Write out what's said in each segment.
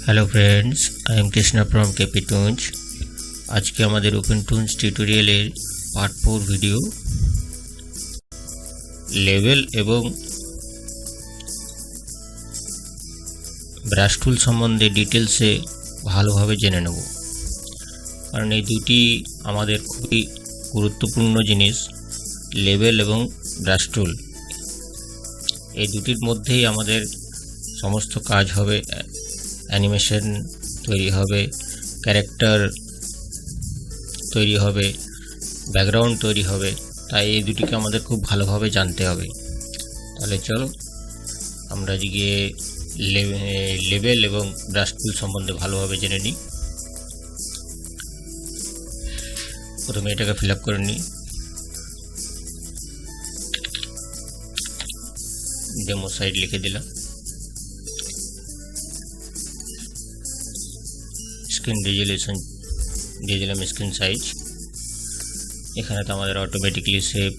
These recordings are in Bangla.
Hello friends, I am Krishna from OpenToonz। আজকে আমাদের OpenToonz টিউটোরিয়ালের পার্ট 4 ভিডিও লেভেল এবং ব্রাশ টুল সম্বন্ধে ডিটেলসে ভালোভাবে জেনে নেব, কারণ এই দুটি আমাদের খুবই গুরুত্বপূর্ণ জিনিস। লেভেল এবং ব্রাশ টুল এই দুটির মধ্যেই আমাদের সমস্ত কাজ হবে। অ্যানিমেশন তৈরি হবে, ক্যারেক্টার তৈরি হবে, ব্যাকগ্রাউন্ড তৈরি হবে, তাই এই দুটিকে আমাদের খুব ভালোভাবে জানতে হবে। তাহলে চলো আমরা গিয়ে লেভেল এবং ব্রাশ টুল সম্বন্ধে ভালোভাবে জেনে নিই। প্রথমে এটাকে ফিল আপ করে নিই, ডেমো সাইড লিখে দিলাম, স্ক্রিন রেজুলেশন দিয়ে দিলাম, স্ক্রিন সাইজ। এখানে তো আমাদের অটোমেটিকলি সেভ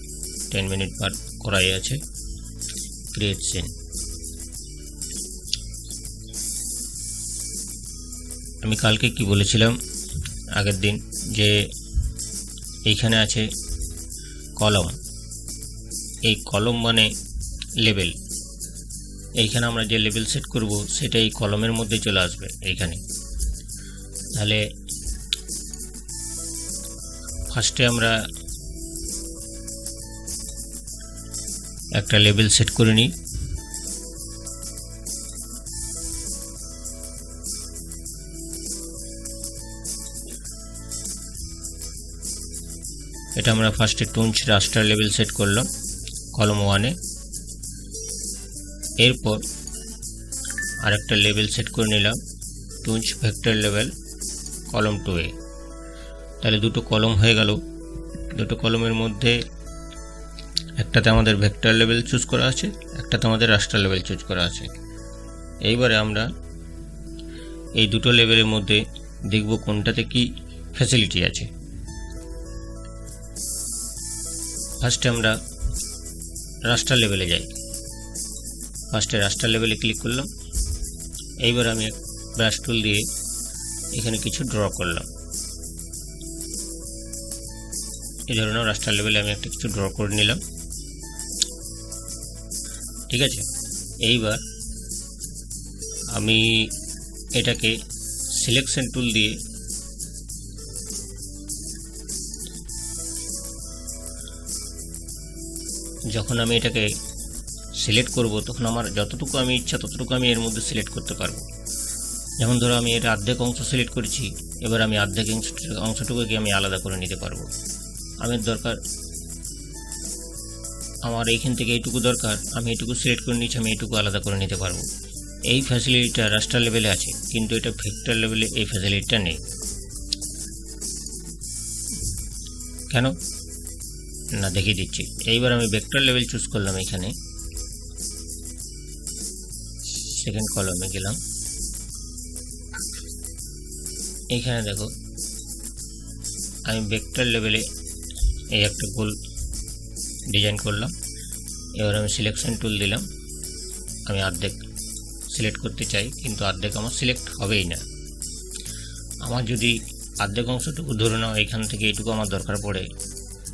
10 মিনিট পার করাই আছে। ক্রিয়েট সিন, আমি কালকে কি বলেছিলাম আগের দিন, যে এইখানে আছে কলম। এই কলম মানে লেভেল। এইখানে আমরা যে লেভেল সেট করব সেটা এই কলমের মধ্যে চলে আসবে এইখানে। তাহলে ফার্স্টে আমরা একটা লেভেল সেট করে নিই। এটা আমরা ফার্স্টে টুনস রাস্টার লেভেল সেট করলাম কলম 1-এ। এরপর আরেকটা লেভেল সেট করে নিলাম টুনস ভেক্টর লেভেল কলম 2-এ। তাহলে দুটো কলম হয়ে গেল। দুটো কলমের মধ্যে একটাতে আমাদের ভেক্টর লেভেল চুজ করা আছে, একটাতে আমাদের রাস্টার লেভেল চুজ করা আছে। এইবারে আমরা এই দুটো লেভেলের মধ্যে দেখব কোনটাতে কি ফ্যাসিলিটি আছে। ফার্স্টে আমরা রাস্টার লেভেলে যাই। ফার্স্টে রাস্টার লেভেলে ক্লিক করলাম। এইবার আমি ব্রাশ টুল দিয়ে এখানে কিছু ড্র করলাম। এই ধরনের রাস্টার লেভেলে আমি একটা কিছু ড্র করে নিলাম, ঠিক আছে। এইবার আমি এটাকে সিলেকশন টুল দিয়ে যখন আমি এটাকে সিলেক্ট করব, তখন আমার যতটুকু আমি ইচ্ছা ততটুকু আমি এর মধ্যে সিলেক্ট করতে পারবো। যেমন ধরো আমি এর অর্ধেক অংশ সিলেক্ট করেছি, এবার আমি অর্ধেক অংশটুকুকে আমি আলাদা করে নিতে পারবো। আমার দরকার, আমার এইখান থেকে এইটুকু দরকার, আমি এইটুকু সিলেক্ট করে নিচ্ছি, আমি এইটুকু আলাদা করে নিতে পারবো। এই ফ্যাসিলিটিটা রাস্টার লেভেলে আছে, কিন্তু এটা ভেক্টর লেভেলে এই ফ্যাসিলিটিটা নেই। কেন না দেখিয়ে দিচ্ছি। এইবার আমি ভেক্টর লেভেল চুজ করলাম। এখানে সেকেন্ড কলমে গেলাম। এইখানে দেখো আমি ভেক্টর লেভেলে এই একটা গোল ডিজাইন করলাম। এবার আমি সিলেকশন টুল দিলাম। আমি অর্ধেক সিলেক্ট করতে চাই, কিন্তু অর্ধেক আমার সিলেক্ট হবেই না। আমার যদি অর্ধেক অংশটুকু ধরে নাও এখান থেকে এইটুকু আমার দরকার পড়ে,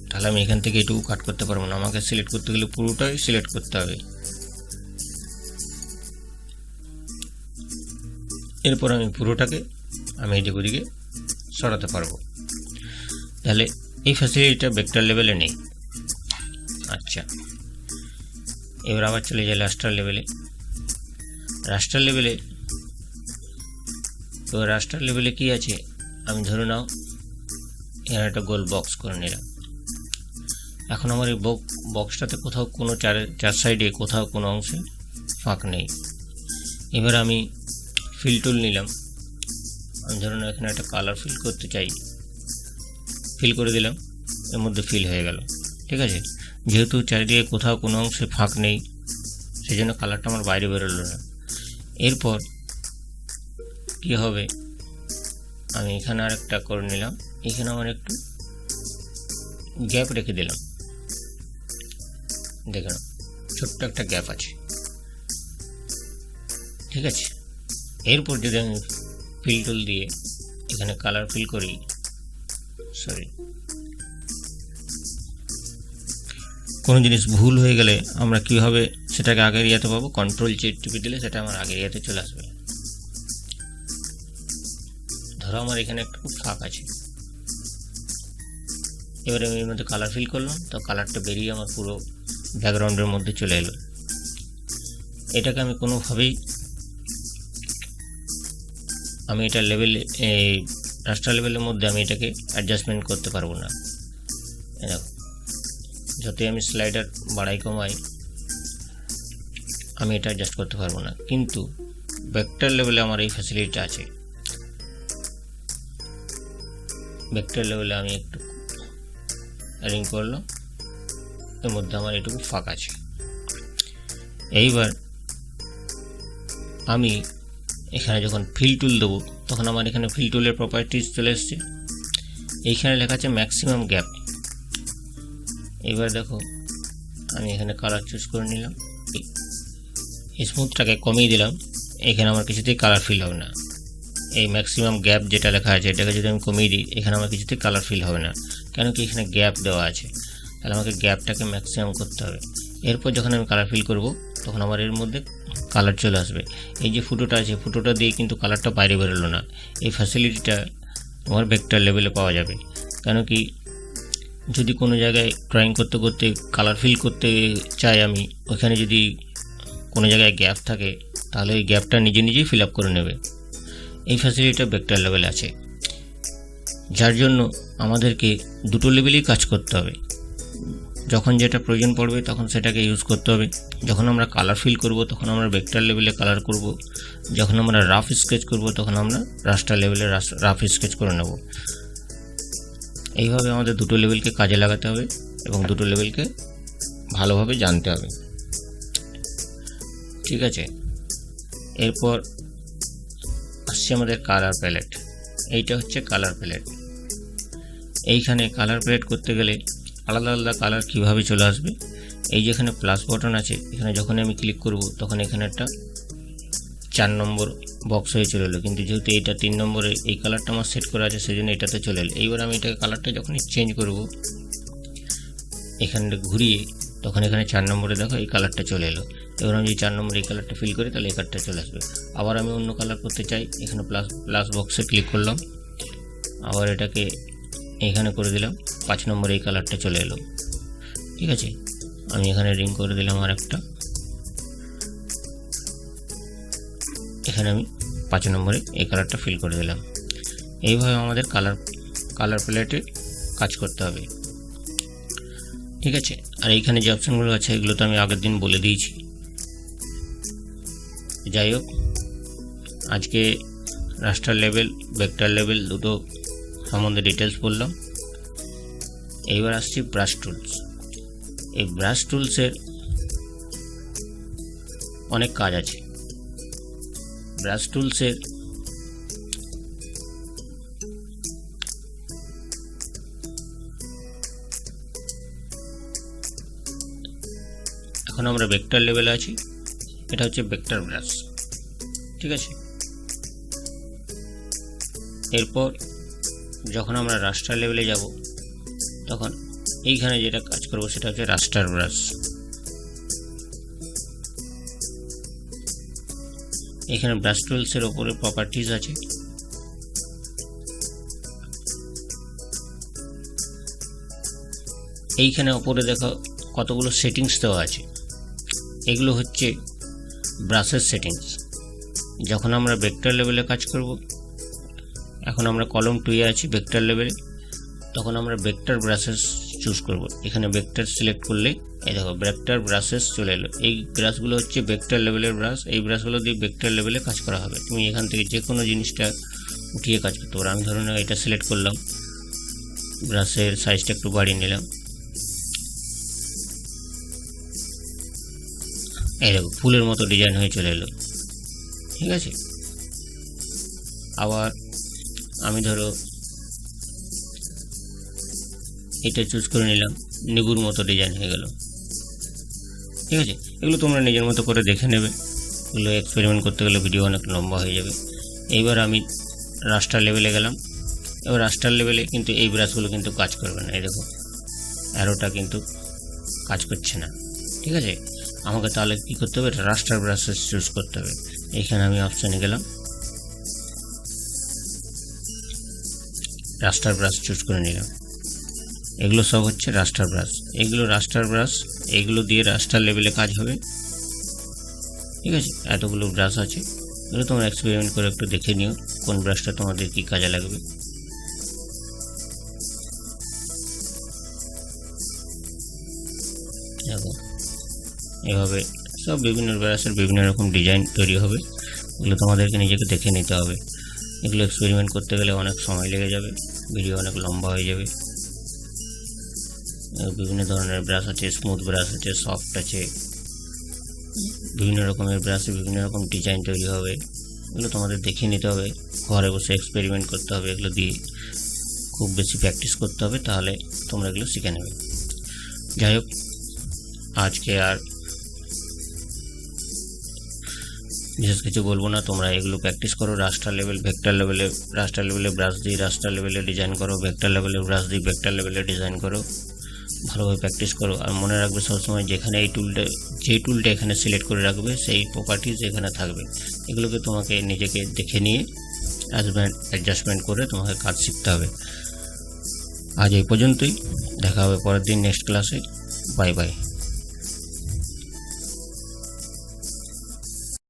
তাহলে আমি এখান থেকে এইটুকু কাট করতে পারবো না। আমাকে সিলেক্ট করতে গেলে পুরোটাই সিলেক্ট করতে হবে। এরপর আমি পুরোটাকে আমি এদিক ওদিকে সরাতে পারবো। তাহলে এই ফ্যাসিলিটিটা ভেক্টর লেভেলে নেই। আচ্ছা, এবার আবার চলে যাই রাস্টার লেভেলে। রাস্টার লেভেলে তো রাস্টার লেভেলে কি আছে, আমি ধরে নাও এখানে একটা গোল বক্স করে নিলাম। এখন আমার এই বক্সটাতে কোথাও কোনো চার সাইডে কোথাও কোনো অংশে ফাঁক নেই। এবার আমি ফিল টুল নিলাম। আমি ধরুন এখানে একটা কালার ফিল করতে চাই, ফিল করে দিলাম, এর মধ্যে ফিল হয়ে গেল, ঠিক আছে। যেহেতু চারিদিকে কোথাও কোনো অংশে ফাঁক নেই, সেই জন্য কালারটা আমার বাইরে বেরোলো না। এরপর কি হবে, আমি এখানে আরেকটা করে নিলাম। এখানে আমার একটু গ্যাপ রেখে দিলাম, দেখুন ছোট্ট একটা গ্যাপ আছে, ঠিক আছে। এরপর যদি আমি ফিল টুল দিয়ে এখানে কালার ফিল করি, কোনো জিনিস ভুল হয়ে গেলে আমরা কিভাবে সেটাকে আগের ইয়াতে পাবো, কন্ট্রোল জেড টিপে দিলে সেটা আমার আগের ইয়াতে চলে আসবে। ধরো আমার এখানে একটু ফাঁক আছে, এবারে আমি এর মধ্যে কালার ফিল করলাম, তো কালারটা বেরিয়ে আমার পুরো ব্যাকগ্রাউন্ডের মধ্যে চলে এলো। এটাকে আমি কোনোভাবেই আমি এটা লেভেল এই রাস্টার লেভেলের মধ্যে আমি এটাকে অ্যাডজাস্টমেন্ট করতে পারবো না। দেখো যতই আমি স্লাইডার বাড়াই কমাই আমি এটা অ্যাডজাস্ট করতে পারবো না, কিন্তু ভেক্টর লেভেলে আমার এই ফ্যাসিলিটিটা আছে। ভেক্টর লেভেলে আমি একটু রিং করলাম, এর মধ্যে আমার এটুকু ফাঁক আছে। এইবার আমি এখানে যখন ফিল টুল দেবো তখন আমার এখানে ফিল টুলের প্রপার্টিজ চলে এসছে, এইখানে লেখা আছে ম্যাক্সিমাম গ্যাপ। এবার দেখো আমি এখানে কালার চুজ করে নিলাম, স্মুথটাকে কমিয়ে দিলাম, এখানে আমার কিছুতেই কালার ফিল হবে না। এই ম্যাক্সিমাম গ্যাপ যেটা লেখা আছে এটাকে যদি আমি কমিয়ে দিই এখানে আমার কিছুতেই কালার ফিল হবে না, কেন কি এখানে গ্যাপ দেওয়া আছে। তাহলে আমাকে গ্যাপটাকে ম্যাক্সিমাম করতে হবে। এরপর যখন আমি কালার ফিল করব তখন আমার এর মধ্যে কালার চলে আসবে। এই যে ফুটোটা আছে, ফুটোটা দিয়ে কিন্তু কালারটা বাইরে বেরোলো না। এই ফ্যাসিলিটিটা তোমার ভেক্টর লেভেলে পাওয়া যাবে, কেন কি যদি কোনো জায়গায় ড্রয়িং করতে করতে কালার ফিল করতে চাই আমি, ওখানে যদি কোনো জায়গায় গ্যাপ থাকে তাহলে এই গ্যাপটা নিজে নিজেই ফিল আপ করে নেবে। এই ফ্যাসিলিটিটা ভেক্টর লেভেলে আছে, যার জন্য আমাদেরকে দুটো লেভেলেই কাজ করতে হবে। যখন যেটা প্রয়োজন পড়বে তখন সেটাকে ইউজ করতে হবে। যখন আমরা কালার ফিল করব তখন আমরা ভেক্টর লেভেলে কালার করব, যখন আমরা রাফ স্কেচ করব তখন আমরা রাস্টার লেভেলে রাফ স্কেচ করে নেব। এইভাবে আমাদের দুটো লেভেলকে কাজে লাগাতে হবে এবং দুটো লেভেলকে ভালোভাবে জানতে হবে, ঠিক আছে। এরপর আসছে আমাদের কালার প্যালেট। এইটা হচ্ছে কালার প্যালেট। এইখানে কালার প্যালেট করতে গেলে আলাদা আলাদা কালার কিভাবে চলে আসবে, এই যেখানে প্লাস বাটন আছে এখানে যখন আমি ক্লিক করব তখন এখানে একটা 4 নম্বর বক্স হয়ে চলে এলো, কিন্তু যেহেতু এটা 3 নম্বরে এই কালারটা আমার সেট করা আছে সেজন্য এটাতে চলে এলো। এইবার আমি এটাকে কালারটা যখনই চেঞ্জ করব এখানে ঘুরিয়ে তখন এখানে 4 নম্বরে দেখো এই কালারটা চলে এলো। এবার আমি 4 নম্বরে এই কালারটা ফিল করি তাহলে এই কালারটা চলে আসবে। আবার আমি অন্য কালার করতে চাই, এখানে প্লাস বক্সে ক্লিক করলাম, আবার এটাকে এখানে করে দিলাম, 5 নম্বরে এই কালারটা চলে এলো, ঠিক আছে। আমি এখানে রিং করে দিলাম আর একটা, এখানে আমি 5 নম্বরে এই কালারটা ফিল করে দিলাম। এইভাবে আমাদের কালার প্যালেটে কাজ করতে হবে, ঠিক আছে। আর এইখানে যে অপশানগুলো আছে এগুলো তো আমি আগের দিন বলে দিয়েছি। যাই হোক, আজকে রাস্টার লেভেল ভেক্টর লেভেল দুটো সম্বন্ধে ডিটেলস বললাম। এইবার আসছি ব্রাশ টুলস। এই ব্রাশ টুলসের অনেক কাজ আছে। ব্রাশ টুলসের এখন আমরা ভেক্টর লেভেলে আছি, এটা হচ্ছে ভেক্টর ব্রাশ, ঠিক আছে। এরপর যখন আমরা রাস্টার লেভেলে যাব তখন এইখানে যেটা কাজ করব সেটা হচ্ছে রাস্টার ব্রাশ। এখানে ব্রাশ টুলসের ওপরে প্রপার্টিজ আছে, এইখানে ওপরে দেখো কতগুলো সেটিংস দেওয়া আছে। এগুলো হচ্ছে ব্রাশের সেটিংস। যখন আমরা ভেক্টর লেভেলে কাজ করব, এখন আমরা কলম 2 এ আছি ভেক্টর লেভেলে, তখন আমরা ভেক্টর ব্রাশেস চুজ করব। এখানে ভেক্টর সিলেক্ট করলে এই দেখো ভেক্টর ব্রাশেস চলে এলো। এই ব্রাশগুলো হচ্ছে ভেক্টর লেভেলের ব্রাশ, এই ব্রাশগুলো দিয়ে ভেক্টর লেভেলে কাজ করা হবে। তুমি এখান থেকে যে কোনো জিনিসটা উঠিয়ে কাজ করতে পারো। আমি ধরুন এটা সিলেক্ট করলাম, ব্রাশের সাইজটা একটু বাড়িয়ে নিলাম, এই দেখো ফুলের মতো ডিজাইন হয়ে চলে এলো, ঠিক আছে। আবার আমি ধরো এটা চুজ করে নিলাম, নিবুর মতো ডিজাইন হয়ে গেল, ঠিক আছে। এগুলো তোমরা নিজের মতো করে দেখে নেবে, এগুলো এক্সপেরিমেন্ট করতে গেলে ভিডিও অনেক লম্বা হয়ে যাবে। এইবার আমি রাস্টার লেভেলে গেলাম। এবার রাস্টার লেভেলে কিন্তু এই ব্রাশগুলো কিন্তু কাজ করবে না। এই দেখো অ্যারোটা কিন্তু কাজ করছে না, ঠিক আছে। আমাকে তাহলে কী করতে হবে, রাস্টার ব্রাশ চুজ করতে হবে। এইখানে আমি অপশানে গেলাম, রাস্টার ব্রাশ চুজ করে নিলাম। এগুলো সব হচ্ছে রাস্টার ব্রাশ, এগুলো রাস্টার ব্রাশ, এগুলো দিয়ে রাস্টার লেভেলে কাজ হবে, ঠিক আছে। এতগুলো ব্রাশ আছে, এগুলো তোমরা এক্সপেরিমেন্ট করে একটু দেখে নিও কোন ব্রাশটা তোমাদের কী কাজে লাগবে। দেখো এভাবে সব বিভিন্ন ব্রাশের বিভিন্ন রকম ডিজাইন তৈরি হবে, এগুলো তোমাদেরকে নিজেকে দেখে নিতে হবে। এগুলো এক্সপেরিমেন্ট করতে গেলে অনেক সময় লেগে যাবে, ভিডিও অনেক লম্বা হয়ে যাবে। বিভিন্ন ধরনের ব্রাশ আছে, স্মুথ ব্রাশ আছে, সফট আছে, বিভিন্ন রকমের ব্রাশে বিভিন্ন রকম ডিজাইন তৈরি হবে। এগুলো তোমাদের দেখে নিতে হবে, ঘরে বসে এক্সপেরিমেন্ট করতে হবে, এগুলো দিয়ে খুব বেশি প্র্যাকটিস করতে হবে, তাহলে তোমরা এগুলো শিখে নেবে। যাই হোক, আজকে আর বিশেষ কিছু বলবো না, তোমরা এগুলো প্র্যাকটিস করো। রাস্টার লেভেল, ভেক্টর লেভেলে, রাস্টার লেভেলে ব্রাশ দিয়ে রাস্টার লেভেলে ডিজাইন করো, ভেক্টর লেভেলে ব্রাশ দিয়ে ভেক্টর লেভেলে ডিজাইন করো, ভালোভাবে প্র্যাকটিস করো। আর মনে রাখবে সবসময় যেখানে এই টুলটা, যে টুলটা এখানে সিলেক্ট করে রাখবে সেই প্রপার্টিজ এখানে থাকবে। এগুলোকে তোমাকে নিজেকে দেখে নিয়ে অ্যাডজাস্টমেন্ট করে তোমাকে কাজ শিখতে হবে। আজ এই পর্যন্তই, দেখা হবে পরের দিন নেক্সট ক্লাসে। Bye bye.